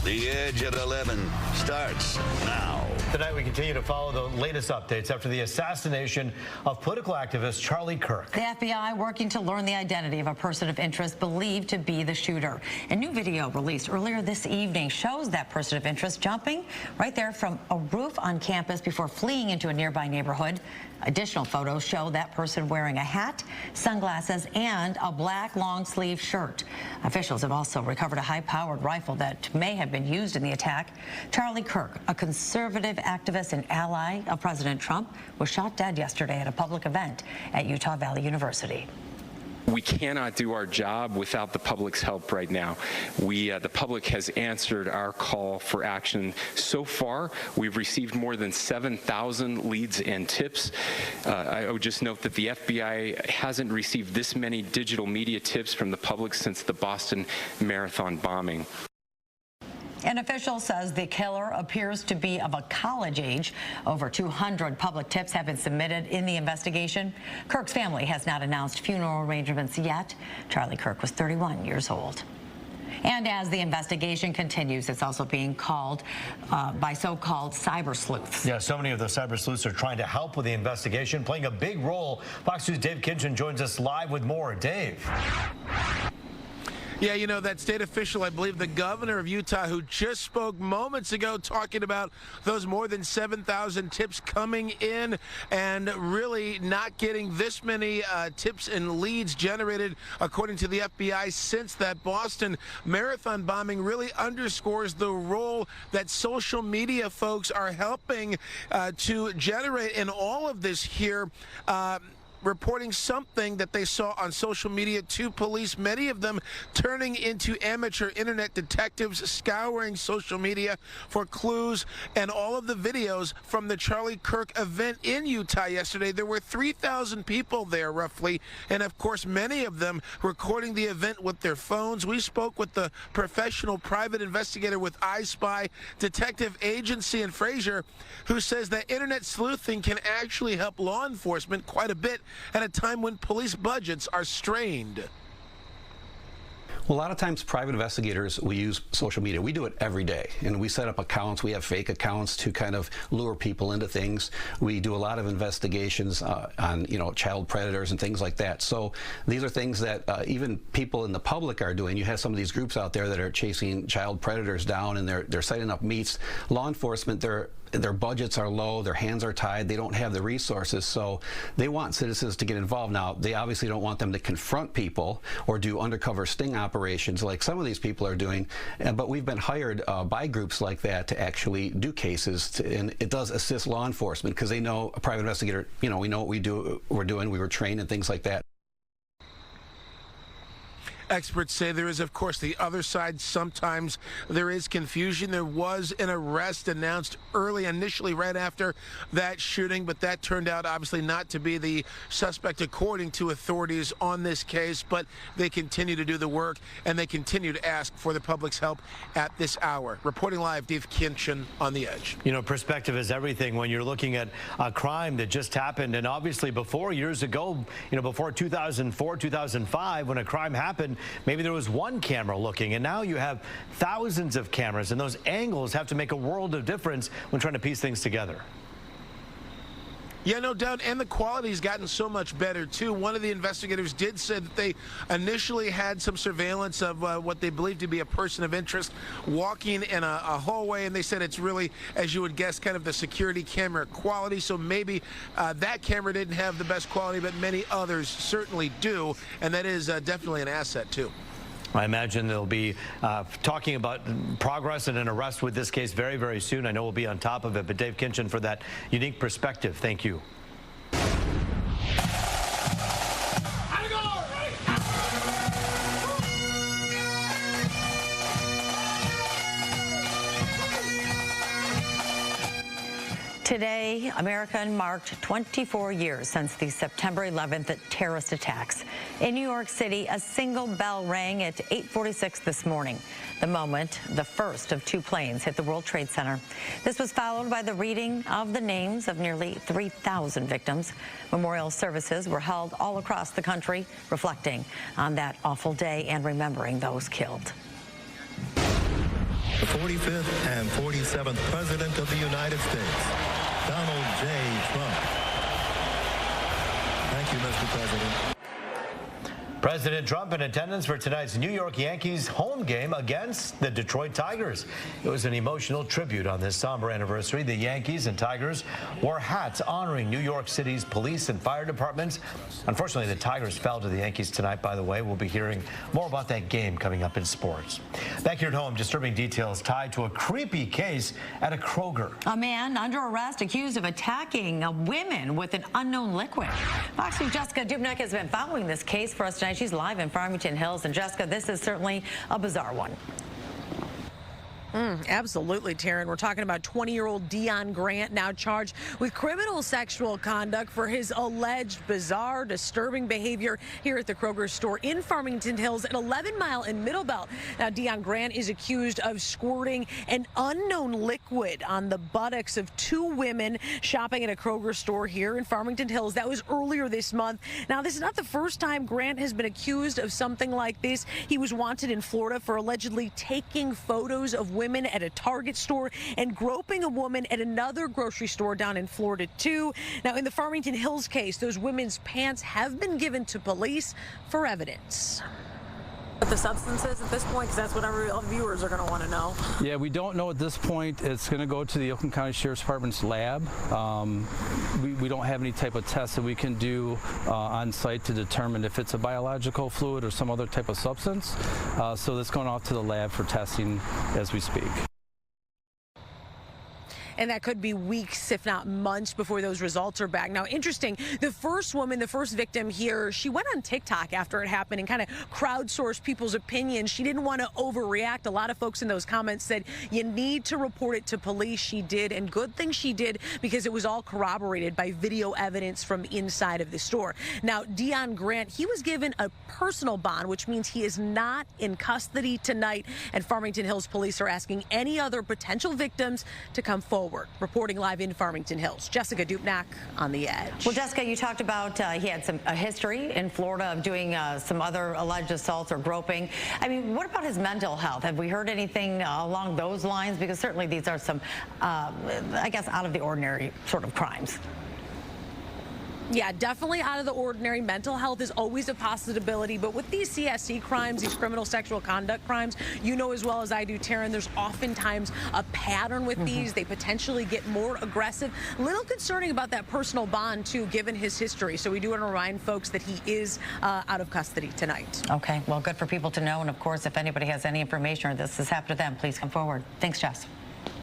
The Edge at 11 starts now. Tonight we continue to follow the latest updates after the assassination of political activist Charlie Kirk. The FBI working to learn the identity of a person of interest believed to be the shooter. A new video released earlier this evening shows that person of interest jumping right there from a roof on campus before fleeing into a nearby neighborhood. Additional photos show that person wearing a hat, sunglasses, and a black long-sleeve shirt. Officials have also recovered a high-powered rifle that may have been used in the attack. Charlie Kirk, a conservative activist and ally of President Trump, was shot dead yesterday at a public event at Utah Valley University. We cannot do our job without the public's help right now. The public has answered our call for action. So far, we've received more than 7,000 leads and tips. I would just note that the FBI hasn't received this many digital media tips from the public since the Boston Marathon bombing. An official says the killer appears to be of a college age. Over 200 public tips have been submitted in the investigation. Kirk's family has not announced funeral arrangements yet. Charlie Kirk was 31 years old. And as the investigation continues, it's also being called by so-called cyber sleuths. Yeah, so many of the cyber sleuths are trying to help with the investigation, playing a big role. Fox News' Dave Kinchin joins us live with more. Dave. Yeah, you know, that state official, I believe the governor of Utah, who just spoke moments ago talking about those more than 7,000 tips coming in and really not getting this many tips and leads generated, according to the FBI, since that Boston Marathon bombing, really underscores the role that social media folks are helping to generate in all of this here. Reporting something that they saw on social media to police, many of them turning into amateur internet detectives, scouring social media for clues, and all of the videos from the Charlie Kirk event in Utah yesterday. There were 3,000 people there, roughly, and of course, many of them recording the event with their phones. We spoke with the professional private investigator with I Spy Detective Agency in Fraser, who says that internet sleuthing can actually help law enforcement quite a bit at a time when police budgets are strained. Well, a lot of times private investigators, we use social media. We do it every day, and we set up accounts. We have fake accounts to kind of lure people into things. We do a lot of investigations on, child predators and things like that. So these are things that even people in the public are doing. You have some of these groups out there that are chasing child predators down, and they're setting up meets. Law enforcement, their budgets are low, their hands are tied, they don't have the resources, so they want citizens to get involved. Now, they obviously don't want them to confront people or do undercover sting operations like some of these people are doing, but we've been hired by groups like that to actually do cases, and it does assist law enforcement because they know, a private investigator, we know what we're doing, we were trained and things like that. Experts say there is, of course, the other side. Sometimes there is confusion. There was an arrest announced initially right after that shooting, but that turned out obviously not to be the suspect according to authorities on this case. But they continue to do the work, and they continue to ask for the public's help at this hour. Reporting live, Dave Kinchin on The Edge. Perspective is everything when you're looking at a crime that just happened. And obviously years ago, before 2004, 2005, when a crime happened, maybe there was one camera looking, and now you have thousands of cameras, and those angles have to make a world of difference when trying to piece things together. Yeah, no doubt, and the quality's gotten so much better, too. One of the investigators did say that they initially had some surveillance of what they believed to be a person of interest walking in a hallway, and they said it's really, as you would guess, kind of the security camera quality, so maybe that camera didn't have the best quality, but many others certainly do, and that is definitely an asset, too. I imagine they'll be talking about progress and an arrest with this case very, very soon. I know we'll be on top of it. But Dave Kinchin, for that unique perspective, thank you. Today, America marked 24 years since the September 11th terrorist attacks. In New York City, a single bell rang at 8:46 this morning, the moment the first of two planes hit the World Trade Center. This was followed by the reading of the names of nearly 3,000 victims. Memorial services were held all across the country, reflecting on that awful day and remembering those killed. the 45th and 47th President of the United States, Donald J. Trump. Thank you, Mr. President. President Trump in attendance for tonight's New York Yankees home game against the Detroit Tigers. It was an emotional tribute on this somber anniversary. The Yankees and Tigers wore hats honoring New York City's police and fire departments. Unfortunately, the Tigers fell to the Yankees tonight, by the way. We'll be hearing more about that game coming up in sports. Back here at home, disturbing details tied to a creepy case at a Kroger. A man under arrest accused of attacking women with an unknown liquid. Fox News' Jessica Dubnik has been following this case for us tonight. She's live in Farmington Hills. And Jessica, this is certainly a bizarre one. Absolutely, Taryn. We're talking about 20-year-old Dion Grant, now charged with criminal sexual conduct for his alleged bizarre, disturbing behavior here at the Kroger store in Farmington Hills at 11 Mile and Middlebelt. Now, Dion Grant is accused of squirting an unknown liquid on the buttocks of two women shopping at a Kroger store here in Farmington Hills. That was earlier this month. Now, this is not the first time Grant has been accused of something like this. He was wanted in Florida for allegedly taking photos of women at a Target store and groping a woman at another grocery store down in Florida, too. Now, in the Farmington Hills case, those women's pants have been given to police for evidence. What the substance is at this point, because that's what our viewers are going to want to know. Yeah, we don't know at this point. It's going to go to the Oakland County Sheriff's Department's lab. We don't have any type of test that we can do on site to determine if it's a biological fluid or some other type of substance. So that's going off to the lab for testing as we speak. And that could be weeks, if not months, before those results are back. Now, interesting, the first woman, the first victim here, she went on TikTok after it happened and kind of crowdsourced people's opinions. She didn't want to overreact. A lot of folks in those comments said, you need to report it to police. She did, and good thing she did, because it was all corroborated by video evidence from inside of the store. Now, Dion Grant, he was given a personal bond, which means he is not in custody tonight, and Farmington Hills police are asking any other potential victims to come forward. Reporting live in Farmington Hills, Jessica Dubnik on The Edge. Well, Jessica, you talked about he had a history in Florida of doing some other alleged assaults or groping. I mean, what about his mental health? Have we heard anything along those lines? Because certainly these are some, I guess, out of the ordinary sort of crimes. Yeah, definitely out of the ordinary. Mental health is always a possibility, but with these CSC crimes, these criminal sexual conduct crimes, you know as well as I do, Taryn, there's oftentimes a pattern with these. They potentially get more aggressive. A little concerning about that personal bond, too, given his history. So we do want to remind folks that he is out of custody tonight. Okay, well, good for people to know. And, of course, if anybody has any information or this has happened to them, please come forward. Thanks, Jess.